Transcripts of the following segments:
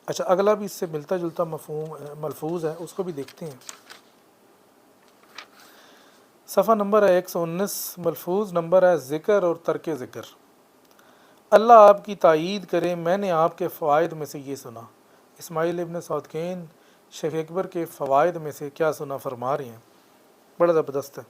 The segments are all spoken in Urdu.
اچھا اگلا بھی اس سے ملتا جلتا مفہوم ملفوظ ہے، اس کو بھی دیکھتے ہیں۔ صفحہ نمبر ہے 119، ملفوظ نمبر ہے ذکر اور ترک ذکر۔ اللہ آپ کی تائید کرے، میں نے آپ کے فوائد میں سے یہ سنا۔ اسماعیل ابن سعودکین شیخ اکبر کے فوائد میں سے کیا سنا فرما رہے ہیں، بڑا زبردست ہے۔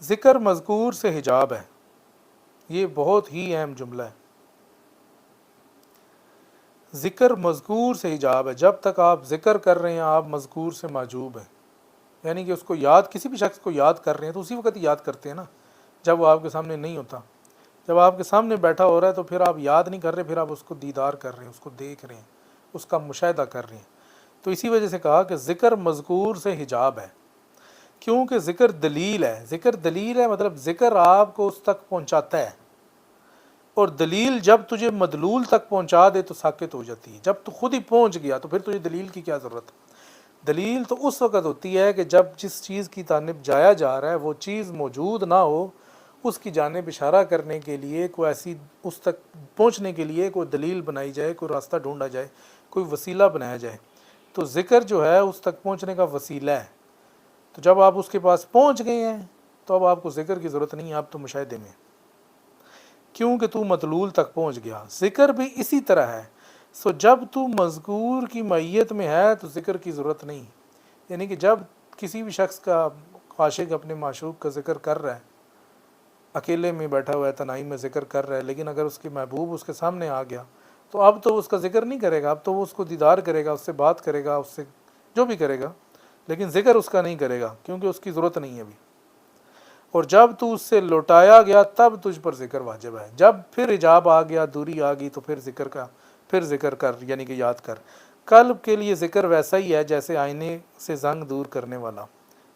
ذکر مذکور سے حجاب ہے، یہ بہت ہی اہم جملہ ہے۔ ذکر مذکور سے حجاب ہے، جب تک آپ ذکر کر رہے ہیں آپ مذکور سے محجوب ہیں، یعنی کہ اس کو یاد، کسی بھی شخص کو یاد کر رہے ہیں تو اسی وقت یاد کرتے ہیں نا جب وہ آپ کے سامنے نہیں ہوتا۔ جب آپ کے سامنے بیٹھا ہو رہا ہے تو پھر آپ یاد نہیں کر رہے، پھر آپ اس کو دیدار کر رہے ہیں، اس کو دیکھ رہے ہیں، اس کا مشاہدہ کر رہے ہیں۔ تو اسی وجہ سے کہا کہ ذکر مذکور سے حجاب ہے، کیونکہ ذکر دلیل ہے۔ ذکر دلیل ہے مطلب ذکر آپ کو اس تک پہنچاتا ہے، اور دلیل جب تجھے مدلول تک پہنچا دے تو ساکت ہو جاتی ہے۔ جب تو خود ہی پہنچ گیا تو پھر تجھے دلیل کی کیا ضرورت ہے؟ دلیل تو اس وقت ہوتی ہے کہ جب جس چیز کی جانب جایا جا رہا ہے وہ چیز موجود نہ ہو، اس کی جانب اشارہ کرنے کے لیے کوئی ایسی، اس تک پہنچنے کے لیے کوئی دلیل بنائی جائے، کوئی راستہ ڈھونڈا جائے، کوئی وسیلہ بنایا جائے۔ تو ذکر جو ہے اس تک پہنچنے کا وسیلہ ہے۔ تو جب آپ اس کے پاس پہنچ گئے ہیں تو اب آپ کو ذکر کی ضرورت نہیں ہے، آپ تو مشاہدے میں، کیونکہ تو مطلول تک پہنچ گیا۔ ذکر بھی اسی طرح ہے۔ سو جب تو مذکور کی معیت میں ہے تو ذکر کی ضرورت نہیں، یعنی کہ جب کسی بھی شخص کا عاشق اپنے معشوق کا ذکر کر رہا ہے، اکیلے میں بیٹھا ہوا ہے، تنہائی میں ذکر کر رہا ہے، لیکن اگر اس کے محبوب اس کے سامنے آ گیا تو اب تو اس کا ذکر نہیں کرے گا، اب تو وہ اس کو دیدار کرے گا، اس سے بات کرے گا، اس سے جو بھی کرے گا، لیکن ذکر اس کا نہیں کرے گا کیونکہ اس کی ضرورت نہیں ہے ابھی۔ اور جب تو اس سے لوٹایا گیا تب تجھ پر ذکر واجب ہے۔ جب پھر حجاب آ گیا، دوری آ گئی، تو پھر ذکر کر، یعنی کہ یاد کر۔ قلب کے لیے ذکر ویسا ہی ہے جیسے آئینے سے زنگ دور کرنے والا،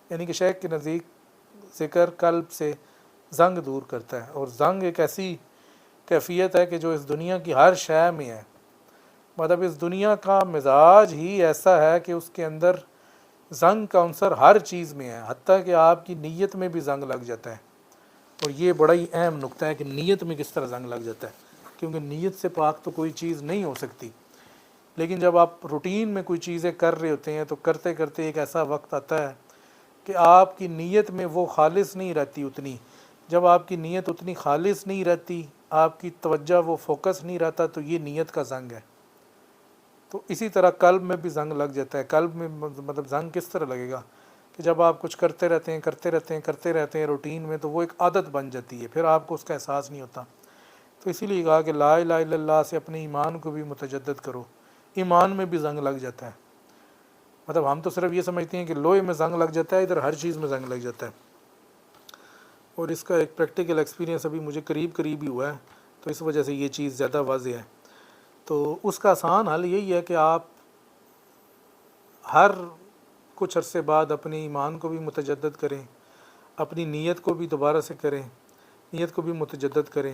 یعنی کہ شیخ کے نزدیک ذکر قلب سے زنگ دور کرتا ہے، اور زنگ ایک ایسی کیفیت ہے کہ جو اس دنیا کی ہر شے میں ہے، مطلب اس دنیا کا مزاج ہی ایسا ہے کہ اس کے اندر زنگ کا عنصر ہر چیز میں ہے، حتیٰ کہ آپ کی نیت میں بھی زنگ لگ جاتا ہے۔ اور یہ بڑا ہی اہم نقطہ ہے کہ نیت میں کس طرح زنگ لگ جاتا ہے، کیونکہ نیت سے پاک تو کوئی چیز نہیں ہو سکتی۔ لیکن جب آپ روٹین میں کوئی چیزیں کر رہے ہوتے ہیں تو کرتے کرتے ایک ایسا وقت آتا ہے کہ آپ کی نیت میں وہ خالص نہیں رہتی اتنی۔ جب آپ کی نیت اتنی خالص نہیں رہتی، آپ کی توجہ وہ فوکس نہیں رہتا، تو یہ نیت کا زنگ ہے۔ تو اسی طرح قلب میں بھی زنگ لگ جاتا ہے۔ قلب میں مطلب زنگ کس طرح لگے گا کہ جب آپ کچھ کرتے رہتے ہیں روٹین میں، تو وہ ایک عادت بن جاتی ہے، پھر آپ کو اس کا احساس نہیں ہوتا۔ تو اسی لیے کہا کہ لا الہ الا اللہ سے اپنے ایمان کو بھی متجدد کرو۔ ایمان میں بھی زنگ لگ جاتا ہے، مطلب ہم تو صرف یہ سمجھتے ہیں کہ لوہے میں زنگ لگ جاتا ہے، ادھر ہر چیز میں زنگ لگ جاتا ہے۔ اور اس کا ایک پریکٹیکل ایکسپیرینس ابھی مجھے قریب ہی ہوا ہے، تو اس وجہ سے یہ چیز زیادہ واضح ہے۔ تو اس کا آسان حل یہی ہے کہ آپ ہر کچھ عرصے بعد اپنے ایمان کو بھی متجدد کریں، اپنی نیت کو بھی دوبارہ سے کریں، نیت کو بھی متجدد کریں،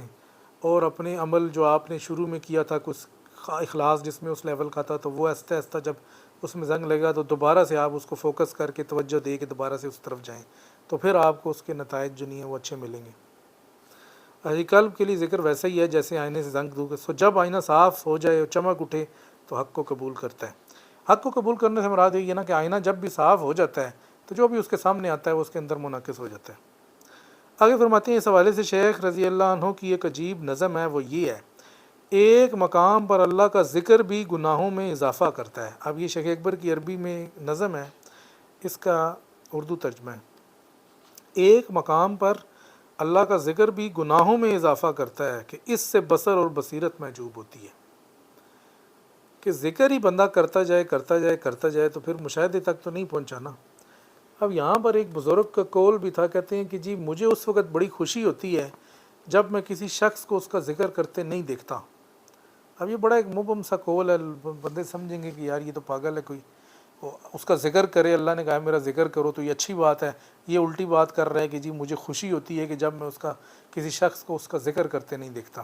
اور اپنے عمل جو آپ نے شروع میں کیا تھا، کچھ اخلاص جس میں اس لیول کا تھا، تو وہ آہستہ آہستہ جب اس میں زنگ لگے گا تو دوبارہ سے آپ اس کو فوکس کر کے توجہ دے کے دوبارہ سے اس طرف جائیں، تو پھر آپ کو اس کے نتائج جو نہیں ہیں وہ اچھے ملیں گے۔ قلب کے لیے ذکر ویسا ہی ہے جیسے آئینے سے زنگ دور۔ سو جب آئینہ صاف ہو جائے اور چمک اٹھے تو حق کو قبول کرتا ہے۔ حق کو قبول کرنے سے مراد یہ ہے نا کہ آئینہ جب بھی صاف ہو جاتا ہے تو جو بھی اس کے سامنے آتا ہے وہ اس کے اندر منعکس ہو جاتا ہے۔ آگے فرماتے ہیں اس حوالے سے شیخ رضی اللہ عنہ کی ایک عجیب نظم ہے، وہ یہ ہے: ایک مقام پر اللہ کا ذکر بھی گناہوں میں اضافہ کرتا ہے۔ اب یہ شیخ اکبر کی عربی میں نظم ہے، اس کا اردو ترجمہ ہے: ایک مقام پر اللہ کا ذکر بھی گناہوں میں اضافہ کرتا ہے کہ اس سے بصر اور بصیرت محجوب ہوتی ہے۔ کہ ذکر ہی بندہ کرتا جائے تو پھر مشاہدے تک تو نہیں پہنچا نا۔ اب یہاں پر ایک بزرگ کا قول بھی تھا، کہتے ہیں کہ جی مجھے اس وقت بڑی خوشی ہوتی ہے جب میں کسی شخص کو اس کا ذکر کرتے نہیں دیکھتا۔ اب یہ بڑا ایک مبہم سا قول ہے، بندے سمجھیں گے کہ یار یہ تو پاگل ہے، کوئی اس کا ذکر کرے، اللہ نے کہا میرا ذکر کرو تو یہ اچھی بات ہے۔ یہ الٹی بات کر رہا ہے کہ جی مجھے خوشی ہوتی ہے کہ جب میں اس کا کسی شخص کو اس کا ذکر کرتے نہیں دیکھتا۔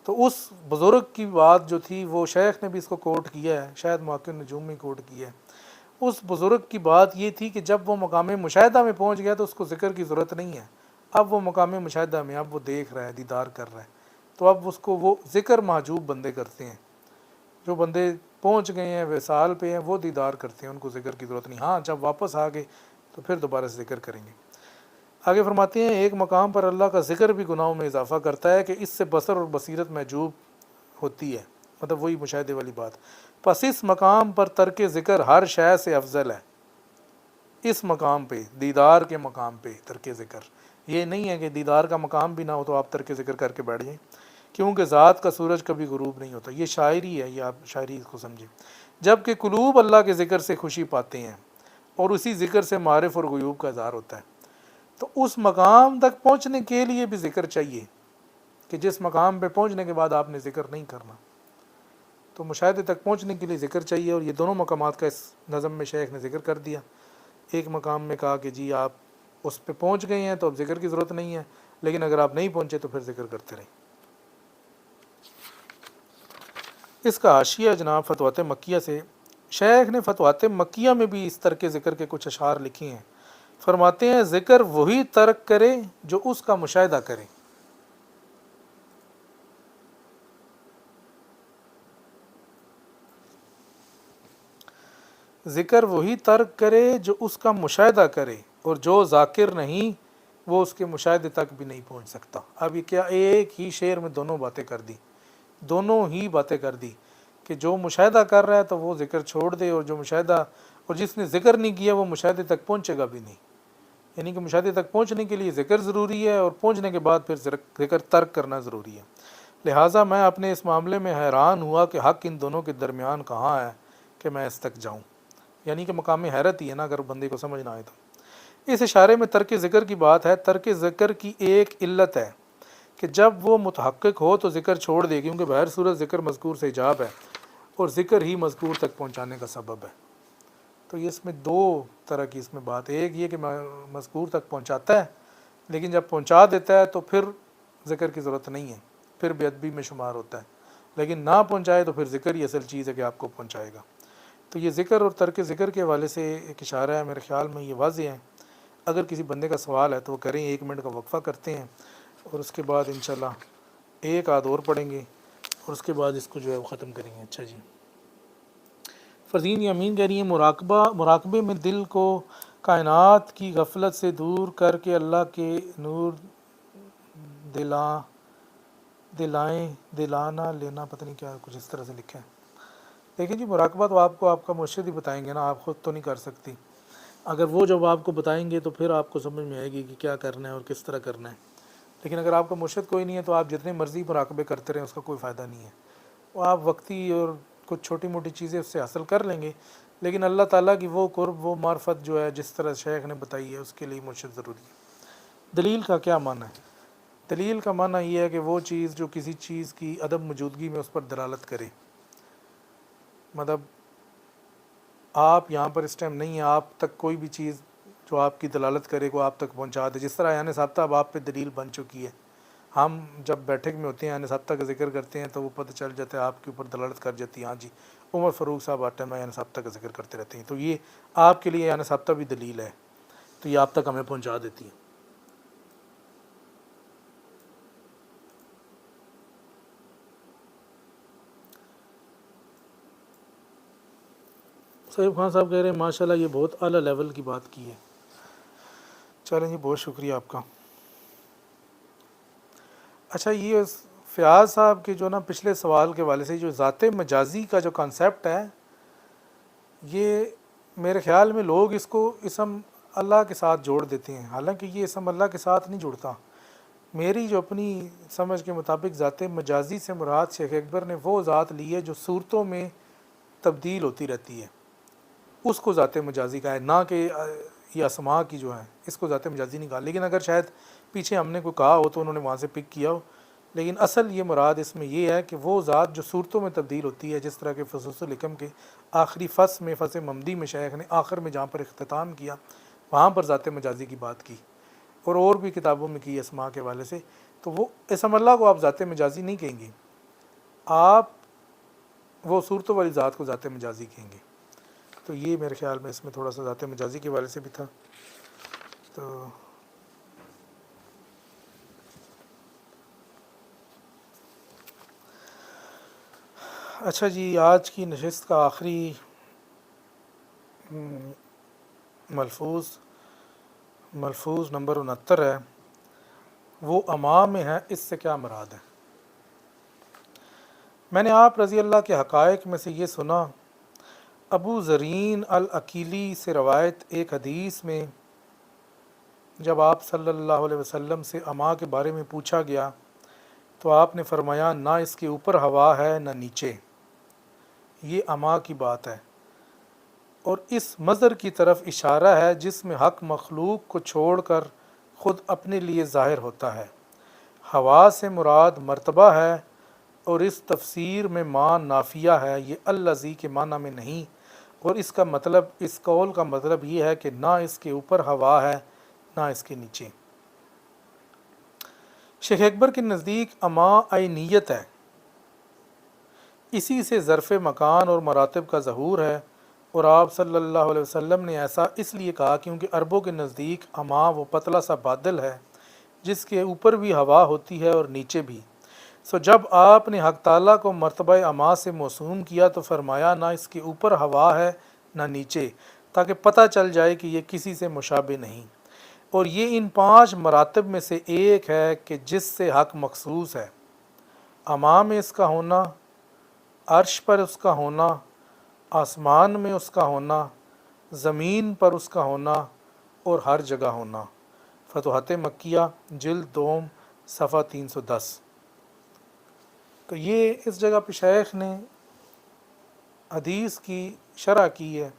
تو اس بزرگ کی بات جو تھی وہ شیخ نے بھی اس کو کوٹ کیا ہے، شاید محقق نجوم میں کوٹ کیا ہے۔ اس بزرگ کی بات یہ تھی کہ جب وہ مقام مشاہدہ میں پہنچ گیا تو اس کو ذکر کی ضرورت نہیں ہے، اب وہ مقام مشاہدہ میں، اب وہ دیکھ رہا ہے، دیدار کر رہا ہے، تو اب اس کو وہ ذکر محجوب بندے کرتے ہیں. جو بندے پہنچ گئے ہیں وصال پہ ہیں وہ دیدار کرتے ہیں, ان کو ذکر کی ضرورت نہیں. ہاں جب واپس آ گئے تو پھر دوبارہ سے ذکر کریں گے. آگے فرماتے ہیں ایک مقام پر اللہ کا ذکر بھی گناہوں میں اضافہ کرتا ہے کہ اس سے بصر اور بصیرت محجوب ہوتی ہے, مطلب وہی مشاہدے والی بات. پس اس مقام پر ترک ذکر ہر شے سے افضل ہے. اس مقام پہ دیدار کے مقام پہ ترک ذکر, یہ نہیں ہے کہ دیدار کا مقام بھی نہ ہو تو آپ ترک ذکر کر کے بیٹھ جائیں, کیونکہ ذات کا سورج کبھی غروب نہیں ہوتا. یہ شاعری ہے, یہ آپ شاعری کو سمجھیں. جب کہ قلوب اللہ کے ذکر سے خوشی پاتے ہیں اور اسی ذکر سے معرف اور غیوب کا اظہار ہوتا ہے. تو اس مقام تک پہنچنے کے لیے بھی ذکر چاہیے کہ جس مقام پہ پہنچنے کے بعد آپ نے ذکر نہیں کرنا. تو مشاہدے تک پہنچنے کے لیے ذکر چاہیے, اور یہ دونوں مقامات کا اس نظم میں شیخ نے ذکر کر دیا. ایک مقام میں کہا کہ جی آپ اس پہ پہنچ گئے ہیں تو اب ذکر کی ضرورت نہیں ہے, لیکن اگر آپ نہیں پہنچے تو پھر ذکر کرتے رہیں. اس کا حاشیہ جناب فتوحات مکیہ سے, شیخ نے فتوحات مکیہ میں بھی اس ترک ذکر کے کچھ اشعار لکھے ہیں. فرماتے ہیں ذکر وہی ترک کرے جو اس کا مشاہدہ کرے. ذکر وہی ترک کرے جو اس کا مشاہدہ کرے, اور جو ذاکر نہیں وہ اس کے مشاہدے تک بھی نہیں پہنچ سکتا. اب یہ کیا ایک ہی شعر میں دونوں باتیں کر دی, دونوں ہی باتیں کر دی کہ جو مشاہدہ کر رہا ہے تو وہ ذکر چھوڑ دے, اور جو مشاہدہ, اور جس نے ذکر نہیں کیا وہ مشاہدے تک پہنچے گا بھی نہیں. یعنی کہ مشاہدے تک پہنچنے کے لیے ذکر ضروری ہے, اور پہنچنے کے بعد پھر ذکر ترک کرنا ضروری ہے. لہٰذا میں اپنے اس معاملے میں حیران ہوا کہ حق ان دونوں کے درمیان کہاں ہے کہ میں اس تک جاؤں. یعنی کہ مقام حیرت ہی ہے نا اگر بندے کو سمجھ نہ آئے تو. اس اشارے میں ترک ذکر کی بات ہے. ترک ذکر کی ایک علت ہے کہ جب وہ متحقق ہو تو ذکر چھوڑ دے, کیونکہ بہر صورت ذکر مذکور سے حجاب ہے اور ذکر ہی مذکور تک پہنچانے کا سبب ہے. تو یہ اس میں دو طرح کی اس میں بات ہے. ایک یہ کہ مذکور تک پہنچاتا ہے, لیکن جب پہنچا دیتا ہے تو پھر ذکر کی ضرورت نہیں ہے, پھر بے ادبی میں شمار ہوتا ہے. لیکن نہ پہنچائے تو پھر ذکر ہی اصل چیز ہے کہ آپ کو پہنچائے گا. تو یہ ذکر اور ترک ذکر کے حوالے سے ایک اشارہ ہے, میرے خیال میں یہ واضح ہے. اگر کسی بندے کا سوال ہے تو وہ کریں, 1 منٹ کا وقفہ کرتے ہیں اور اس کے بعد انشاءاللہ ایک آدھ اور پڑھیں گے اور اس کے بعد اس کو جو ہے وہ ختم کریں گے. اچھا جی, فرزین یامین کہہ رہی ہیں مراقبے میں دل کو کائنات کی غفلت سے دور کر کے اللہ کے نور دلانا لینا, پتہ نہیں کیا کچھ اس طرح سے لکھا ہے. لیکن جی مراقبہ تو آپ کو آپ کا مرشد ہی بتائیں گے نا, آپ خود تو نہیں کر سکتی. اگر وہ جب آپ کو بتائیں گے تو پھر آپ کو سمجھ میں آئے گی کہ کیا کرنا ہے اور کس طرح کرنا ہے. لیکن اگر آپ کا مرشد کوئی نہیں ہے تو آپ جتنے مرضی مراقبے کرتے رہیں اس کا کوئی فائدہ نہیں ہے. وہ آپ وقتی اور کچھ چھوٹی موٹی چیزیں اس سے حاصل کر لیں گے, لیکن اللہ تعالیٰ کی وہ قرب, وہ معرفت جو ہے جس طرح شیخ نے بتائی ہے, اس کے لیے مرشد ضروری ہے. دلیل کا کیا معنی ہے؟ دلیل کا معنی یہ ہے کہ وہ چیز جو کسی چیز کی عدم موجودگی میں اس پر دلالت کرے. مطلب آپ یہاں پر اس ٹائم نہیں ہیں, آپ تک کوئی بھی چیز جو آپ کی دلالت کرے کو آپ تک پہنچا دے. جس طرح عین ثابتہ اب آپ پہ دلیل بن چکی ہے. ہم جب بیٹھک میں ہوتے ہیں عین ثابتہ کا ذکر کرتے ہیں تو وہ پتہ چل جاتا ہے, آپ کے اوپر دلالت کر جاتی ہے. ہاں جی عمر فاروق صاحب آتے ہیں عین ثابتہ کا ذکر کرتے رہتے ہیں, تو یہ آپ کے لیے عین ثابتہ بھی دلیل ہے, تو یہ آپ تک ہمیں پہنچا دیتی ہے. صاحب خان صاحب کہہ رہے ہیں ماشاءاللہ یہ بہت اعلیٰ لیول کی بات کی ہے. چلیں جی بہت شکریہ آپ کا. اچھا یہ فیاض صاحب کے جو نا پچھلے سوال کے والے سے جو ذات مجازی کا جو کانسیپٹ ہے, یہ میرے خیال میں لوگ اس کو اسم اللہ کے ساتھ جوڑ دیتے ہیں, حالانکہ یہ اسم اللہ کے ساتھ نہیں جڑتا. میری جو اپنی سمجھ کے مطابق ذات مجازی سے مراد شیخ اکبر نے وہ ذات لی ہے جو صورتوں میں تبدیل ہوتی رہتی ہے, اس کو ذات مجازی کا ہے, نہ کہ یہ اسماء کی جو ہے اس کو ذات مجازی نہیں کہا. لیکن اگر شاید پیچھے ہم نے کوئی کہا ہو تو انہوں نے وہاں سے پک کیا ہو, لیکن اصل یہ مراد اس میں یہ ہے کہ وہ ذات جو صورتوں میں تبدیل ہوتی ہے, جس طرح کہ فصوص الحکم کے آخری فصل میں فصل ممدی میں شیخ نے آخر میں جہاں پر اختتام کیا وہاں پر ذات مجازی کی بات کی, اور بھی کتابوں میں کی اسماء کے والے سے. تو وہ اسم اللہ کو آپ ذات مجازی نہیں کہیں گے, آپ وہ صورتوں والی ذات کو ذات مجازی کہیں گے. تو یہ میرے خیال میں اس میں تھوڑا سا ذات مجازی کے والے سے بھی تھا. تو اچھا جی، آج کی نشست کا آخری ملفوظ نمبر 69 ہے، وہ اما میں ہے، اس سے کیا مراد ہے؟ میں نے آپ رضی اللہ کے حقائق میں سے یہ سنا، ابو زرین العقیلی سے روایت ایک حدیث میں جب آپ صلی اللہ علیہ وسلم سے اما کے بارے میں پوچھا گیا تو آپ نے فرمایا نہ اس کے اوپر ہوا ہے نہ نیچے، یہ اما کی بات ہے، اور اس مظہر کی طرف اشارہ ہے جس میں حق مخلوق کو چھوڑ کر خود اپنے لیے ظاہر ہوتا ہے۔ ہوا سے مراد مرتبہ ہے، اور اس تفسیر میں ماں نافیہ ہے، یہ الذی کے معنی میں نہیں، اور اس کا مطلب، اس قول کا مطلب یہ ہے کہ نہ اس کے اوپر ہوا ہے نہ اس کے نیچے۔ شیخ اکبر کے نزدیک اما عینیت ہے، اسی سے ظرف مکان اور مراتب کا ظہور ہے، اور آپ صلی اللہ علیہ وسلم نے ایسا اس لیے کہا کیونکہ عربوں کے نزدیک اما وہ پتلا سا بادل ہے جس کے اوپر بھی ہوا ہوتی ہے اور نیچے بھی۔ جب آپ نے حق تعالیٰ کو مرتبہ اما سے موسوم کیا تو فرمایا نہ اس کے اوپر ہوا ہے نہ نیچے، تاکہ پتہ چل جائے کہ یہ کسی سے مشابہ نہیں، اور یہ ان 5 مراتب میں سے ایک ہے کہ جس سے حق مخصوص ہے۔ اما میں اس کا ہونا، عرش پر اس کا ہونا، آسمان میں اس کا ہونا، زمین پر اس کا ہونا، اور ہر جگہ ہونا۔ فتوحات مکیہ جلد 2 صفحہ 310۔ تو یہ اس جگہ پہ شیخ نے حدیث کی شرح کی ہے،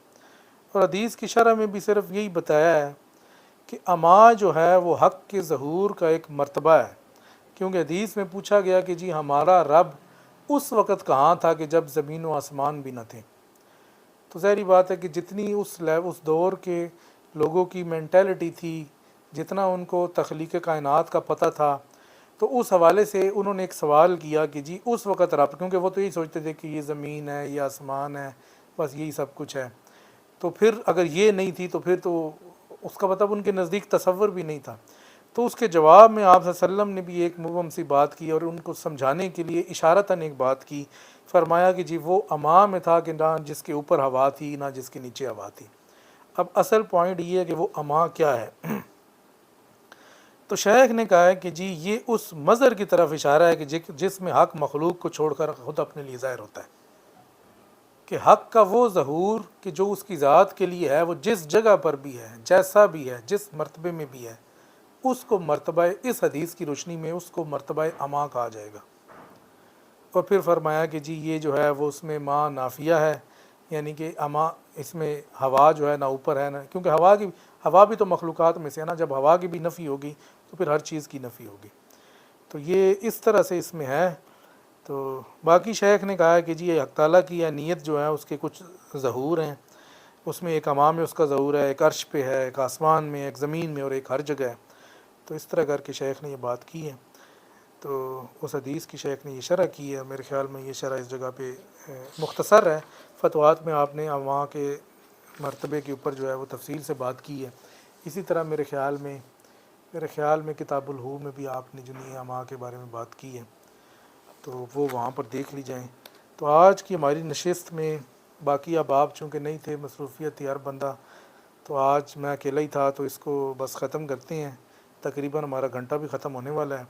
اور حدیث کی شرح میں بھی صرف یہی بتایا ہے کہ اما جو ہے وہ حق کے ظہور کا ایک مرتبہ ہے، کیونکہ حدیث میں پوچھا گیا کہ جی ہمارا رب اس وقت کہاں تھا کہ جب زمین و آسمان بھی نہ تھے۔ تو ظاہری بات ہے کہ جتنی اس دور کے لوگوں کی مینٹیلٹی تھی، جتنا ان کو تخلیق کائنات کا پتہ تھا، تو اس حوالے سے انہوں نے ایک سوال کیا کہ جی اس وقت رب، کیونکہ وہ تو یہی سوچتے تھے کہ یہ زمین ہے، یہ آسمان ہے، بس یہی سب کچھ ہے، تو پھر اگر یہ نہیں تھی تو پھر تو اس کا مطلب ان کے نزدیک تصور بھی نہیں تھا۔ تو اس کے جواب میں آپ صلی اللہ علیہ وسلم نے بھی ایک مبہم سی بات کی، اور ان کو سمجھانے کے لیے اشارتاً ایک بات کی، فرمایا کہ جی وہ اما میں تھا کہ نہ جس کے اوپر ہوا تھی نہ جس کے نیچے ہوا تھی۔ اب اصل پوائنٹ یہ ہے کہ وہ اما کیا ہے؟ تو شیخ نے کہا ہے کہ جی یہ اس مظہر کی طرف اشارہ ہے کہ جس میں حق مخلوق کو چھوڑ کر خود اپنے لیے ظاہر ہوتا ہے، کہ حق کا وہ ظہور کہ جو اس کی ذات کے لیے ہے، وہ جس جگہ پر بھی ہے، جیسا بھی ہے، جس مرتبے میں بھی ہے، اس کو مرتبہ، اس حدیث کی روشنی میں اس کو مرتبہ اما کہا جائے گا۔ اور پھر فرمایا کہ جی یہ جو ہے وہ اس میں ماں نافیہ ہے، یعنی کہ اما اس میں ہوا جو ہے نہ اوپر ہے نہ، کیونکہ ہوا بھی تو مخلوقات میں سے ہے نا، جب ہوا کی بھی نفی ہوگی تو پھر ہر چیز کی نفی ہوگی۔ تو یہ اس طرح سے اس میں ہے۔ تو باقی شیخ نے کہا ہے کہ جی یہ حق تعالیٰ کی نیت جو ہے اس کے کچھ ظہور ہیں، اس میں ایک اما میں اس کا ظہور ہے، ایک عرش پہ ہے، ایک آسمان میں، ایک زمین میں، اور ایک ہر جگہ ہے۔ تو اس طرح کر کے شیخ نے یہ بات کی ہے۔ تو اس حدیث کی شیخ نے یہ شرح کی ہے، میرے خیال میں یہ شرح اس جگہ پہ مختصر ہے۔ فتوحات میں آپ نے اما کے مرتبے کے اوپر جو ہے وہ تفصیل سے بات کی ہے۔ اسی طرح میرے خیال میں کتاب الہو میں بھی آپ نے جنہیں اما کے بارے میں بات کی ہے، تو وہ وہاں پر دیکھ لی جائیں۔ تو آج کی ہماری نشست میں باقی اب آپ چونکہ نہیں تھے، مصروفیت تھی ہر بندہ، تو آج میں اکیلا ہی تھا، تو اس کو بس ختم کرتے ہیں۔ تقریباً ہمارا گھنٹہ بھی ختم ہونے والا ہے،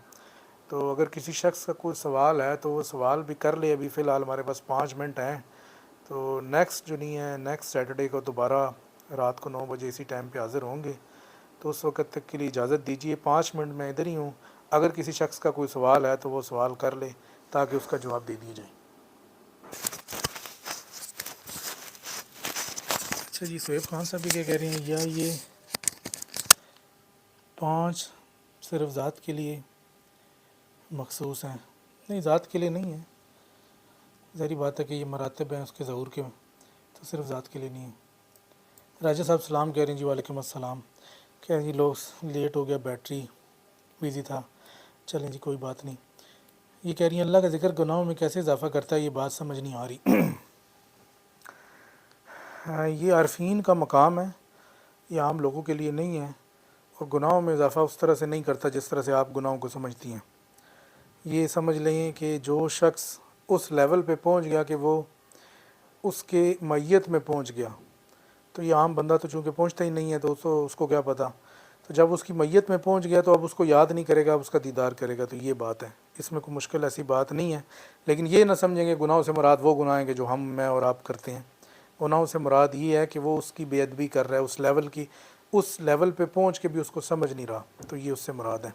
تو اگر کسی شخص کا کوئی سوال ہے تو وہ سوال بھی کر لے۔ ابھی فی الحال ہمارے پاس 5 منٹ ہیں، تو نیکسٹ جو نہیں ہے، نیکسٹ سیٹرڈے کو دوبارہ رات کو 9 بجے اسی ٹائم پہ حاضر ہوں گے، تو اس وقت تک کے لیے اجازت دیجیے۔ 5 منٹ میں ادھر ہی ہوں، اگر کسی شخص کا کوئی سوال ہے تو وہ سوال کر لے تاکہ اس کا جواب دے دیا جائے۔ اچھا جی، سہیب خان صاحب بھی کیا کہہ رہے ہیں، یا یہ 5 صرف ذات کے لیے مخصوص ہیں؟ نہیں، ذات کے لیے نہیں ہے، ظاہری بات ہے کہ یہ مراتب ہیں اس کے ظہور کے، تو صرف ذات کے لیے نہیں ہے۔ راجہ صاحب سلام کہہ رہے ہیں جی، وعلیکم السلام، کہہ رہے ہیں جی لوگ لیٹ ہو گیا، بیٹری بزی تھا، چلیں جی کوئی بات نہیں۔ یہ کہہ رہی ہیں اللہ کا ذکر گناہوں میں کیسے اضافہ کرتا ہے، یہ بات سمجھ نہیں آ رہی۔ یہ عارفین کا مقام ہے، یہ عام لوگوں کے لیے نہیں ہے، اور گناہوں میں اضافہ اس طرح سے نہیں کرتا جس طرح سے آپ گناہوں کو سمجھتی ہیں۔ یہ سمجھ لیں کہ جو شخص اس لیول پہ پہنچ گیا کہ وہ اس کے میت میں پہنچ گیا. تو یہ عام بندہ تو چونکہ پہنچتا ہی نہیں ہے تو اس کو کیا پتہ. تو جب اس کی میت میں پہنچ گیا تو اب اس کو یاد نہیں کرے گا، اب اس کا دیدار کرے گا. تو یہ بات ہے، اس میں کوئی مشکل ایسی بات نہیں ہے. لیکن یہ نہ سمجھیں گے گناہوں سے مراد وہ گناہ ہیں کہ جو میں اور آپ کرتے ہیں. گناہوں سے مراد یہ ہے کہ وہ اس کی بے ادبی کر رہا ہے، اس لیول پہ پہنچ کے بھی اس کو سمجھ نہیں رہا، تو یہ اس سے مراد ہے.